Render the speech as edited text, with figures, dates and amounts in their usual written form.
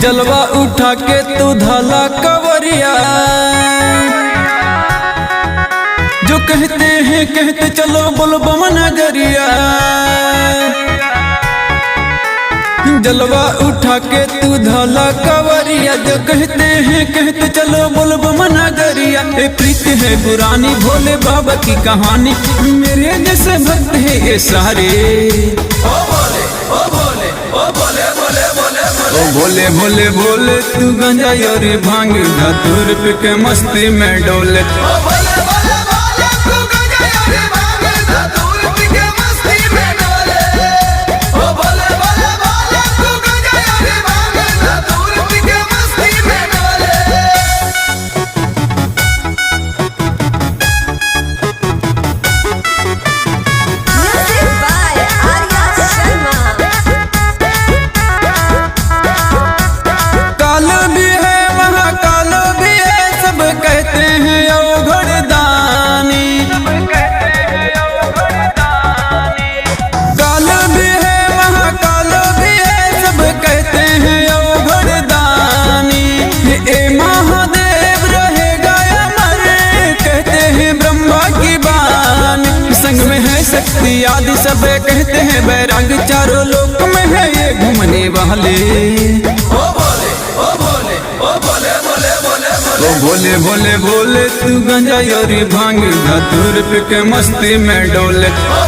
जलवा उठा के तू धाला कवरिया, जो कहते हैं कहते चलो बोलबम नगरिया। जलवा उठा के तू धाला कवरिया, जो कहते हैं कहते चलो बोलबम नगरिया। ए प्रीत है पुरानी भोले बाबा की कहानी, मेरे जैसे भक्त है ये सारे। ओ भोले ओ भोले ओ भोले भोले भोले ओ भोले भोले भोले तू गंजा और भांग धतूर पे के मस्ती में डोले। ओ भोले भोले भोले तू गंजा और भांग धतूर पे के मस्ती में डोले। ओ भोले भोले भोले तू गंजा और भांग धतूर पे के मस्ती में डोले। Music by Arya Sharma. काल भी है महाकाल भी है, सब कहते हैं अवघड़ दानी। काल भी है महाकाल भी है, सब कहते हैं अवघड़ दानी। ए महादेव रहेगा अमर, कहते हैं ब्रह्मा की बानी। संग में है शक्ति आदि सब कहते हैं बैराग, चारों लोक में है ये घूमने वाले। ओ भोले ओ भोले ओ भोले भोले भोले भोले ओ भोले भोले भोले तू गंजा और भांग धतूर पे के मस्ती में डोले। ओ